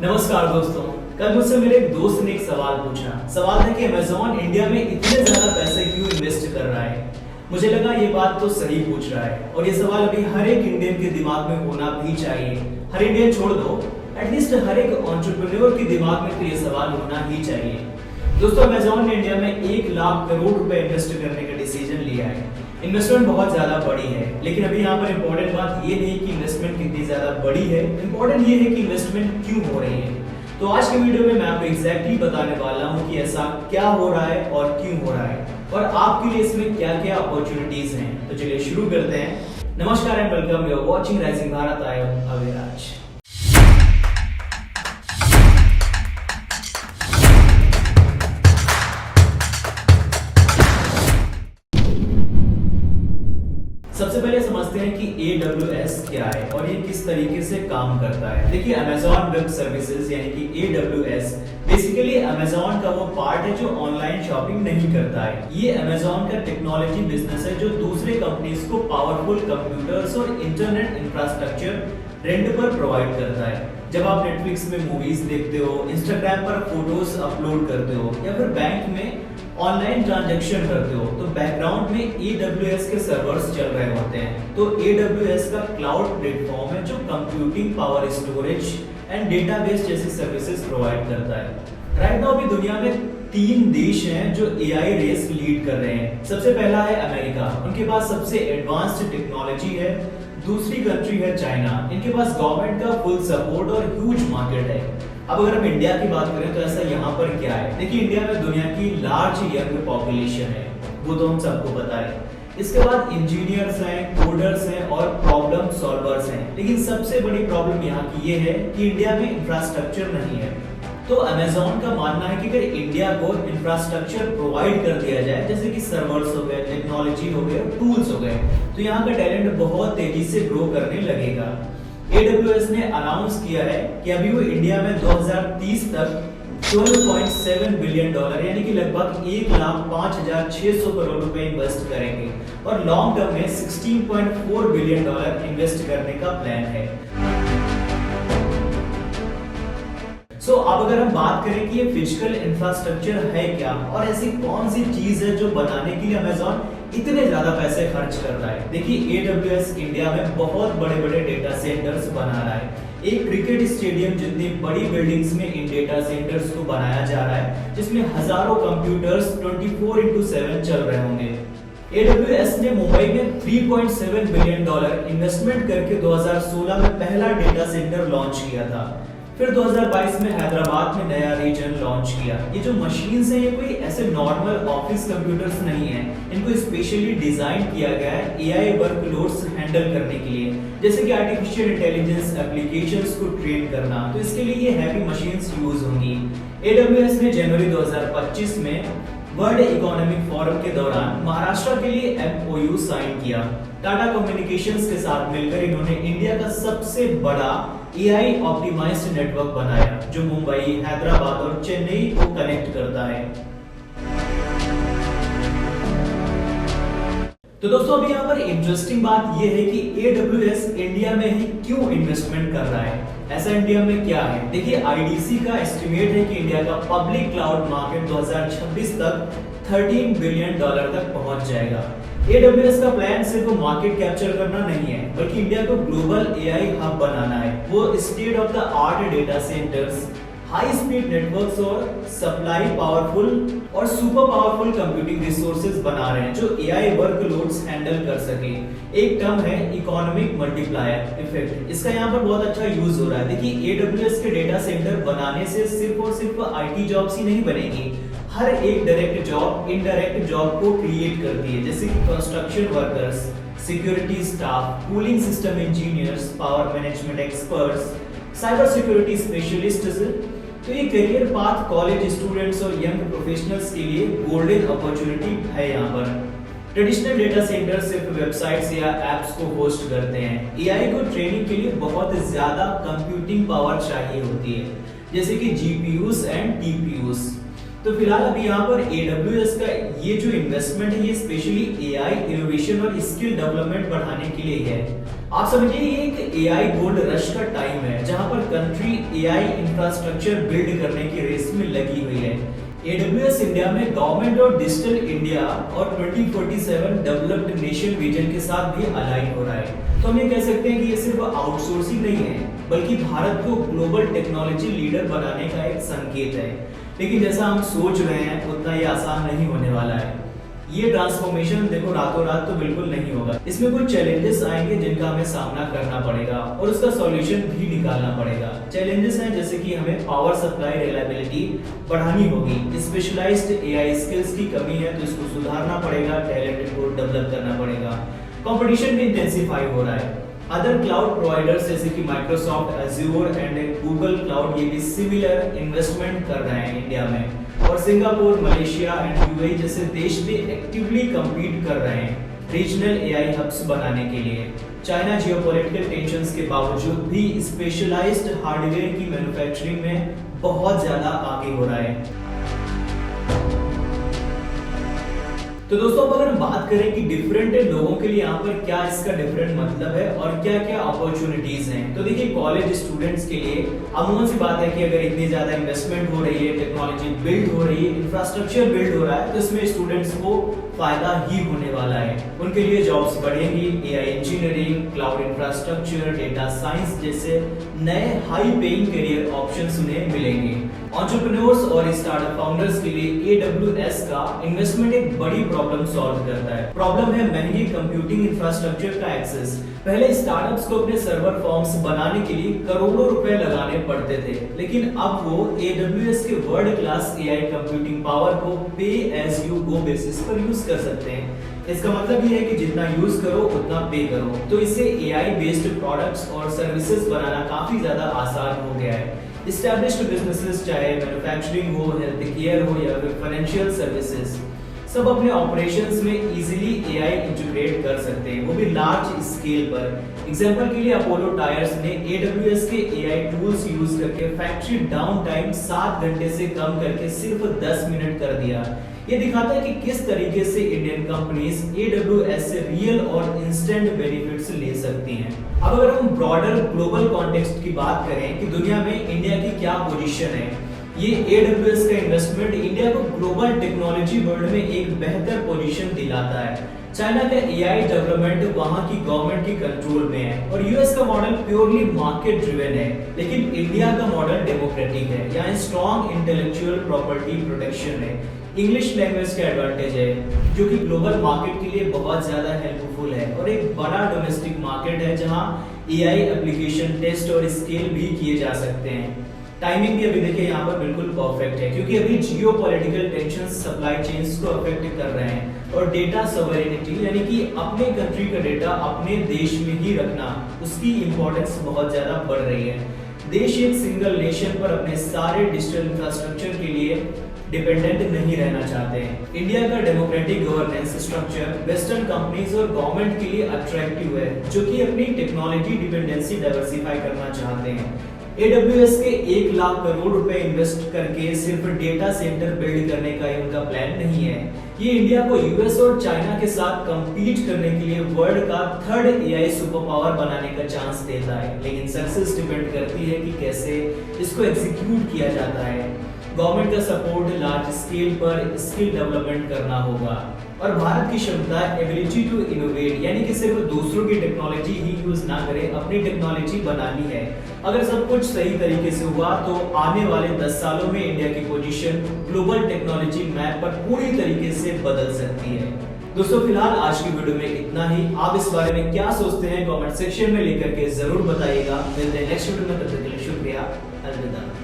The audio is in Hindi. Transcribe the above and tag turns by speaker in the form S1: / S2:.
S1: नमस्कार दोस्तों। कल मुझसे मेरे एक दोस्त ने एक सवाल पूछा। सवाल था कि अमेज़न इंडिया में इतने ज्यादा पैसे क्यों इन्वेस्ट कर रहा है। मुझे लगा ये बात तो सही पूछ रहा है और ये सवाल अभी हर एक इंडियन के दिमाग में होना भी चाहिए। हर इंडियन छोड़ दो, एटलीस्ट हर एक एंटरप्रेन्योर के दिमाग में तो ये सवाल होना ही चाहिए। दोस्तों, अमेज़न ने इंडिया में 1 लाख करोड़ रुपए इन्वेस्ट करने का डिसीजन लिया है। इन्वेस्टमेंट बहुत ज्यादा बड़ी है, लेकिन अभी यहाँ पर इंपॉर्टेंट बात ये नहीं कि इन्वेस्टमेंट कितनी ज्यादा बड़ी है, इंपॉर्टेंट ये है कि इन्वेस्टमेंट क्यों हो रही है। तो आज के वीडियो में मैं आपको एग्जैक्टली बताने वाला हूँ कि ऐसा क्या हो रहा है और क्यों हो रहा है और आपके लिए इसमें क्या क्या अपॉर्चुनिटीज हैं। तो चलिए शुरू करते हैं। नमस्कार and welcome, you are watching rising Bharat. I am Aviraj. सबसे पहले समझते हैं कि AWS क्या है और ये किस तरीके से काम करता है। देखिए, Amazon वेब सर्विसेज यानी कि AWS बेसिकली Amazon का वो पार्ट है जो ऑनलाइन शॉपिंग नहीं करता है। ये Amazon का टेक्नोलॉजी बिजनेस है जो दूसरे कंपनीज को पावरफुल कंप्यूटर्स और इंटरनेट इंफ्रास्ट्रक्चर रेंट पर प्रोवाइड करता है। जब आप नेटफ्लिक्स में मूवीज देखते हो, इंस्टाग्राम पर फोटोज अपलोड करते हो या फिर बैंक में ऑनलाइन ट्रांजैक्शन करते हो, तो बैकग्राउंड में AWS के सर्वर्स चल रहे होते हैं। तो AWS का क्लाउड प्लेटफॉर्म है जो computing power, storage and database जैसी सर्विसेज प्रोवाइड करता है। राइट नाउ अभी दुनिया में 3 देश हैं जो AI रेस लीड कर रहे हैं। सबसे पहला है अमेरिका, उनके पास सबसे एडवांस्ड टेक्नोलॉजी है। दूसरी कंट्री है चाइना, इनके पास गवर्नमेंट का फुल सपोर्ट और ह्यूज मार्केट है। अब अगर हम इंडिया की बात करें तो ऐसा यहाँ पर क्या है। देखिए, इंडिया में दुनिया की लार्ज यंग पॉपुलेशन है, वो तो हम सबको पता है। इसके बाद इंजीनियर्स हैं, कोडर्स हैं और प्रॉब्लम सॉल्वर्स हैं। लेकिन सबसे बड़ी प्रॉब्लम यहाँ की ये है कि इंडिया में इंफ्रास्ट्रक्चर नहीं है। तो अमेज़न का मानना है कि अगर इंडिया को इंफ्रास्ट्रक्चर प्रोवाइड कर दिया जाए, जैसे कि सर्वर्स हो गए, टेक्नोलॉजी हो गए, टूल्स हो गए, तो यहाँ का टैलेंट बहुत तेजी से ग्रो करने लगेगा। AWS ने अनाउंस किया है कि अभी वो इंडिया में 2030 तक $12.7 बिलियन यानी कि लगभग 1,05,600 करोड़ रुपए इन्वेस्ट करेंगे और लॉन्ग टर्म में $16.4 बिलियन इन्वेस्ट करने का प्लान है। अब अगर हम बात करें कि ये फिजिकल इंफ्रास्ट्रक्चर है क्या और ऐसी कौन सी चीज है जो बनाने के लिए अमेज़न इतने ज्यादा पैसे खर्च कर रहा है। देखिए, AWS इंडिया में बहुत बड़े-बड़े डेटा सेंटर्स बना रहा है। एक क्रिकेट स्टेडियम जितनी बड़ी बिल्डिंग्स में इन डेटा सेंटर्स को बनाया जा रहा है, जिसमें हजारों कंप्यूटर्स 24/7 चल रहे होंगे। AWS ने मुंबई में $3.7 बिलियन इन्वेस्टमेंट करके 2016 में पहला डेटा सेंटर लॉन्च किया था। फिर 2022 में हैदराबाद में नया रीजन लॉन्च किया। ये जो मशीन्स हैं, ये कोई ऐसे नॉर्मल ऑफिस कंप्यूटर्स नहीं हैं। इनको स्पेशली डिजाइन किया गया है AI वर्कलोड्स हैंडल करने के लिए, जैसे कि आर्टिफिशियल इंटेलिजेंस एप्लीकेशंस को ट्रेन करना। तो इसके लिए ये हैवी मशीन्स यूज होंगी। AWS ने जनवरी 2025 में वर्ल्ड इकोनॉमिक फोरम के दौरान महाराष्ट्र के लिए MOU साइन किया। टाटा कम्युनिकेशंस के साथ मिलकर इन्होंने इंडिया का सबसे बड़ा AI ऑप्टिमाइज्ड नेटवर्क बनाया जो मुंबई, हैदराबाद और चेन्नई को कनेक्ट करता है। तो दोस्तों, अभी यहाँ पर इंटरेस्टिंग बात यह है कि AWS इंडिया में ही क्यों इन्वेस्टमेंट कर रहा है। ऐसा इंडिया में क्या है। देखिए, IDC का एस्टिमेट है कि इंडिया का पब्लिक क्लाउड मार्केट 2026 तक $13 बिलियन तक पहुंच जाएगा। AWS का प्लान सिर्फ मार्केट कैप्चर करना नहीं है, बल्कि इंडिया को ग्लोबल AI हब बनाना है। वो state of the art data centres, high speed networks और सप्लाई पावरफुल और सुपर पावरफुल कंप्यूटिंग रिसोर्सेज बना रहे हैं जो AI वर्कलोड्स हैंडल कर सके। एक टर्म है इकोनॉमिक मल्टीप्लायर इफेक्ट, इसका यहाँ पर बहुत अच्छा यूज हो रहा है। देखिए, AWS के डेटा सेंटर बनाने से सिर्फ और सिर्फ IT जॉब्स ही नहीं बनेगी, हर एक डायरेक्ट जॉब इनडायरेक्ट जॉब को क्रिएट करती है, जैसे कि construction workers, security staff, cooling system engineers, power management experts, cyber security specialists. तो ये करियर पाथ कॉलेज स्टूडेंट्स और यंग प्रोफेशनल्स के लिए गोल्डन अपॉर्चुनिटी है। यहाँ पर ट्रेडिशनल डेटा सेंटर सिर्फ वेबसाइट्स या एप्स को होस्ट करते हैं। AI को ट्रेनिंग के लिए बहुत ज्यादा कंप्यूटिंग पावर चाहिए होती है, जैसे कि GPUs एंड TPUs। तो फिलहाल अभी यहाँ पर AWS का ये जो इन्वेस्टमेंट है, ये स्पेशली AI इनोवेशन और स्किल डेवलपमेंट बढ़ाने के लिए है। आप समझिए ये एक एआई गोल्ड रश का टाइम है जहां पर कंट्री एआई इंफ्रास्ट्रक्चर बिल्ड करने की रेस में लगी हुई है। AWS इंडिया में गवर्नमेंट और डिजिटल इंडिया और 2047 डेवलप्ड नेशन विजन के साथ भी अलाइन हो रहा है। तो हम ये कह सकते हैं कि ये सिर्फ आउटसोर्सिंग नहीं है बल्कि भारत को ग्लोबल टेक्नोलॉजी लीडर बनाने का एक संकेत है। लेकिन जैसा हम सोच रहे हैं उतना ये आसान नहीं होने वाला है। ये ट्रांसफॉर्मेशन देखो रातों रात तो बिल्कुल नहीं होगा। इसमें कुछ चैलेंजेस आएंगे जिनका हमें सामना करना पड़ेगा और उसका सॉल्यूशन भी निकालना पड़ेगा। चैलेंजेस हैं जैसे कि हमें पावर सप्लाई रिलायबिलिटी बढ़ानी होगी, स्पेशलाइज्ड एआई स्किल्स की कमी है तो इसको सुधारना पड़ेगा, टैलेंट को डेवलप करना पड़ेगा। कंपटीशन भी इंटेंसिफाई हो रहा है। अदर क्लाउड प्रोवाइडर्स जैसे कि Microsoft, azure and Google cloud ये भी सिमिलर इन्वेस्टमेंट कर रहे हैं इंडिया में। और सिंगापुर, मलेशिया एंड यूएई जैसे देश भी एक्टिवली compete कर रहे हैं रीजनल एआई हब्स बनाने के लिए। चाइना जियोपॉलिटिकल टेंशंस के बावजूद भी स्पेशलाइज्ड हार्डवेयर की मैन्युफैक्चरिंग में बहुत ज्यादा आगे हो रहा है। तो दोस्तों अगर हम बात करें कि डिफरेंट लोगों के लिए यहाँ पर क्या इसका डिफरेंट मतलब है और क्या क्या अपॉर्चुनिटीज हैं, तो देखिए कॉलेज स्टूडेंट्स के लिए अमूमन सी बात है कि अगर इतनी ज्यादा इन्वेस्टमेंट हो रही है, टेक्नोलॉजी बिल्ड हो रही है, इंफ्रास्ट्रक्चर बिल्ड हो रहा है, तो इसमें स्टूडेंट्स को फायदा ही होने वाला है। उनके लिए जॉब्स बढ़ेंगी, AI engineering, cloud infrastructure, data science जैसे नए हाई पेइंग करियर ऑप्शंस उन्हें मिलेंगे। एंटरप्रेन्योर्स और स्टार्टअप फाउंडर्स के लिए AWS का इन्वेस्टमेंट एक बड़ी प्रॉब्लम सॉल्व करता है। प्रॉब्लम है महंगी कंप्यूटिंग इंफ्रास्ट्रक्चर का एक्सेस। पहले स्टार्टअप्स को अपने सर्वर फॉर्म्स बनाने के लिए करोड़ों रुपए लगाने पड़ते थे, लेकिन अब वो AWS के world class AI computing power को पे एज यू गो बेसिस पर यूज कर सकते हैं। इसका मतलब ये है कि जितना यूज करो उतना पे करो। तो इससे एआई बेस्ड प्रोडक्ट्स और सर्विसेज बनाना काफी ज्यादा आसान हो गया है। एस्टैब्लिश्ड बिजनेसेस चाहे मैन्युफैक्चरिंग हो, हेल्थ केयर हो या फिर फाइनेंशियल सर्विसेज, सब अपने ऑपरेशंस में इजीली एआई इंटीग्रेट कर सकते हैं, वो भी लार्ज स्केल पर। एग्जांपल के लिए अपोलो टायर्स ने AWS के एआई टूल्स यूज करके फैक्ट्री डाउन टाइम 7 घंटे से कम करके सिर्फ 10 मिनट कर दिया। ये दिखाता है कि किस तरीके से इंडियन कंपनीज AWS से रियल और इंस्टेंट बेनिफिट्स ले सकती हैं। अब अगर हम ब्रॉडर ग्लोबल कॉन्टेक्स्ट की बात करें कि दुनिया में इंडिया की क्या पोजीशन है, ये AWS का इन्वेस्टमेंट इंडिया को ग्लोबल टेक्नोलॉजी वर्ल्ड में एक बेहतर पोजीशन दिलाता है। चाइना का एआई डेवलपमेंट वहां की गवर्नमेंट के कंट्रोल में है और यूएस का मॉडल प्योरली मार्केट ड्रिवन है, लेकिन इंडिया का मॉडल डेमोक्रेटिक है। यहाँ स्ट्रॉन्ग इंटेलेक्चुअल प्रॉपर्टी प्रोटेक्शन है, इंग्लिश लैंग्वेज का एडवांटेज है जो कि ग्लोबल मार्केट के लिए बहुत ज्यादा हेल्पफुल है, और एक बड़ा डोमेस्टिक मार्केट है जहां एआई एप्लीकेशन टेस्ट और स्केल भी किए जा सकते हैं। टाइमिंग भी अभी देखिए यहाँ पर बिल्कुल परफेक्ट है क्योंकि अभी जियोपॉलिटिकल टेंशंस सप्लाई चेन्स को अफेक्ट कर रहे हैं और डेटा सॉवरेनिटी यानी कि अपने कंट्री का डेटा अपने देश में ही रखना, उसकी इंपॉर्टेंस बहुत ज्यादा बढ़ रही है। देश एक सिंगल नेशन पर अपने सारे डिजिटल इंफ्रास्ट्रक्चर के लिए डिपेंडेंट नहीं रहना चाहते हैं। इंडिया का democratic governance structure western companies और गवर्नमेंट के लिए अट्रैक्टिव है जो कि अपनी टेक्नोलॉजी डिपेंडेंसी डाइवर्सिफाई करना चाहते हैं। AWS के 1 लाख करोड़ रुपए इन्वेस्ट करके सिर्फ डेटा सेंटर बिल्ड करने का उनका प्लान नहीं है। ये इंडिया को यूएस और चाइना के साथ compete करने के लिए वर्ल्ड का 3rd एआई सुपर पावर बनाने का चांस देता है, लेकिन सक्सेस डिपेंड करती है कि कैसे इसको एग्जीक्यूट किया जाता है। गवर्नमेंट का सपोर्ट, लार्ज स्केल पर स्किल डेवलपमेंट करना होगा और भारत की क्षमता एबिलिटी टू इनोवेट यानी कि सिर्फ दूसरों की टेक्नोलॉजी ही यूज ना करें, अपनी टेक्नोलॉजी बनानी है। अगर सब कुछ सही तरीके से हुआ तो आने वाले 10 सालों में इंडिया की पोजीशन ग्लोबल टेक्नोलॉजी मैप पर पूरी तरीके से बदल सकती है। दोस्तों फिलहाल आज की वीडियो में इतना ही। आप इस बारे में क्या सोचते हैं कमेंट सेक्शन में लेकर के जरूर बताइएगा। मिलते हैं नेक्स्ट वीडियो में, तब तक के लिए शुक्रिया, अलविदा।